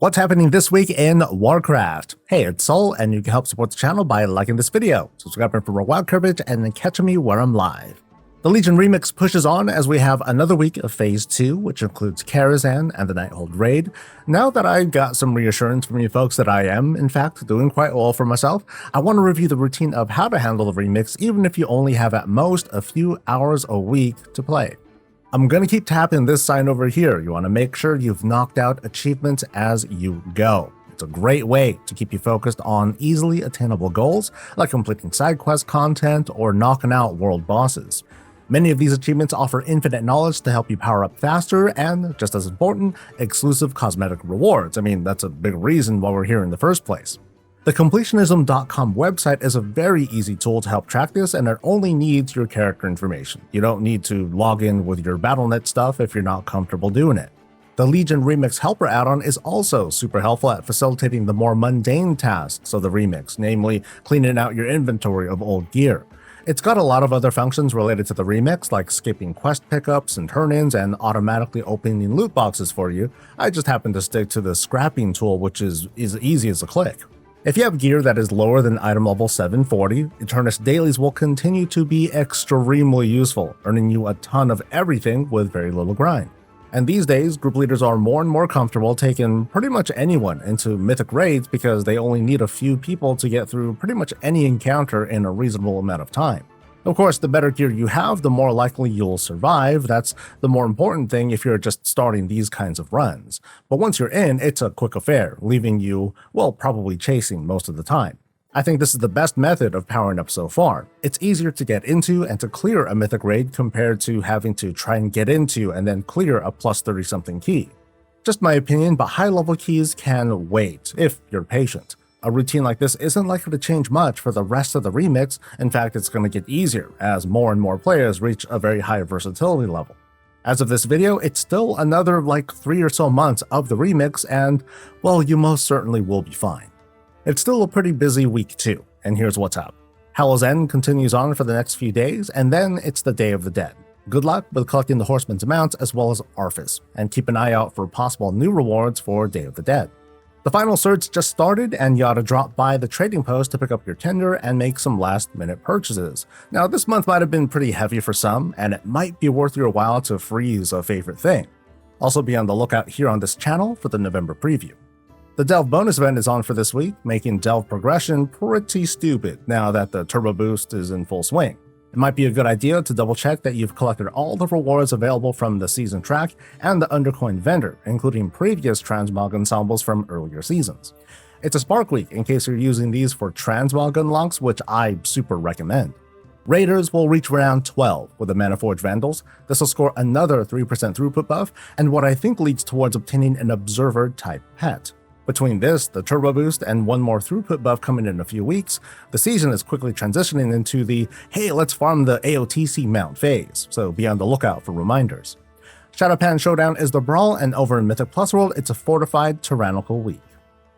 What's happening this week in Warcraft? Hey, it's Soul, and you can help support the channel by liking this video, subscribing for more WoW coverage, and then catching me where I'm live. The Legion Remix pushes on as we have another week of Phase 2, which includes Karazhan and the Nighthold Raid. Now that I got some reassurance from you folks that I am, in fact, doing quite well for myself, I want to review the routine of how to handle the Remix even if you only have at most a few hours a week to play. I'm going to keep tapping this sign over here. You want to make sure you've knocked out achievements as you go. It's a great way to keep you focused on easily attainable goals, like completing side quest content or knocking out world bosses. Many of these achievements offer infinite knowledge to help you power up faster and, just as important, exclusive cosmetic rewards. I mean, that's a big reason why we're here in the first place. The completionism.com website is a very easy tool to help track this, and it only needs your character information. You don't need to log in with your BattleNet stuff if you're not comfortable doing it. The Legion Remix Helper add-on is also super helpful at facilitating the more mundane tasks of the Remix, namely cleaning out your inventory of old gear. It's got a lot of other functions related to the Remix, like skipping quest pickups and turn-ins and automatically opening loot boxes for you. I just happen to stick to the scrapping tool, which is as easy as a click. If you have gear that is lower than item level 740, Eternus dailies will continue to be extremely useful, earning you a ton of everything with very little grind. And these days, group leaders are more and more comfortable taking pretty much anyone into mythic raids because they only need a few people to get through pretty much any encounter in a reasonable amount of time. Of course, the better gear you have, the more likely you'll survive. That's the more important thing if you're just starting these kinds of runs. But once you're in, it's a quick affair, leaving you, well, probably chasing most of the time. I think this is the best method of powering up so far. It's easier to get into and to clear a mythic raid compared to having to try and get into and then clear a plus 30-something key. Just my opinion, but high-level keys can wait, if you're patient. A routine like this isn't likely to change much for the rest of the Remix. In fact, it's going to get easier as more and more players reach a very high versatility level. As of this video, it's still another 3 or so months of the Remix, and, well, you most certainly will be fine. It's still a pretty busy week too, and here's what's up. Hallows End continues on for the next few days, and then it's the Day of the Dead. Good luck with collecting the Horseman's mounts as well as Arthas, and keep an eye out for possible new rewards for Day of the Dead. The final search just started, and you ought to drop by the trading post to pick up your tender and make some last-minute purchases. Now, this month might have been pretty heavy for some, and it might be worth your while to freeze a favorite thing. Also be on the lookout here on this channel for the November preview. The Delve bonus event is on for this week, making Delve progression pretty stupid now that the turbo boost is in full swing. It might be a good idea to double check that you've collected all the rewards available from the season track and the Undercoin vendor, including previous transmog ensembles from earlier seasons. It's a Spark Week in case you're using these for transmog unlocks, which I super recommend. Raiders will reach round 12 with the Manaforge Vandals. This will score another 3% throughput buff, and what I think leads towards obtaining an Observer-type pet. Between this, the turbo boost, and one more throughput buff coming in a few weeks, the season is quickly transitioning into the hey, let's farm the AOTC mount phase, so be on the lookout for reminders. Shadowpan Showdown is the brawl, and over in Mythic Plus World, it's a fortified tyrannical week.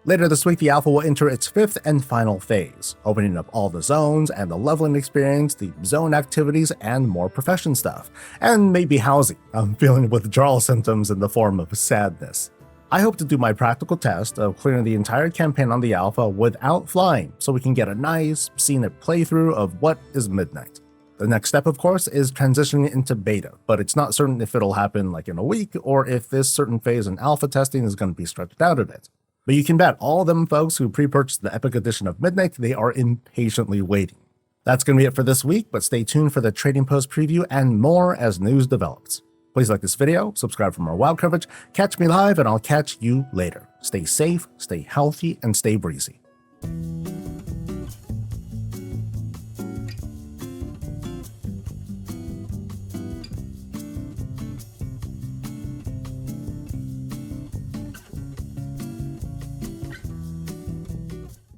Later this week, the alpha will enter its 5th and final phase, opening up all the zones and the leveling experience, the zone activities, and more profession stuff. And maybe housing. I'm feeling withdrawal symptoms in the form of sadness. I hope to do my practical test of clearing the entire campaign on the alpha without flying, so we can get a nice, scenic playthrough of what is Midnight. The next step, of course, is transitioning into beta, but it's not certain if it'll happen in a week or if this certain phase in alpha testing is going to be stretched out a bit. But you can bet all them folks who pre-purchased the Epic Edition of Midnight, they are impatiently waiting. That's going to be it for this week, but stay tuned for the Trading Post preview and more as news develops. Please like this video, subscribe for more WoW coverage, catch me live, and I'll catch you later. Stay safe, stay healthy, and stay breezy.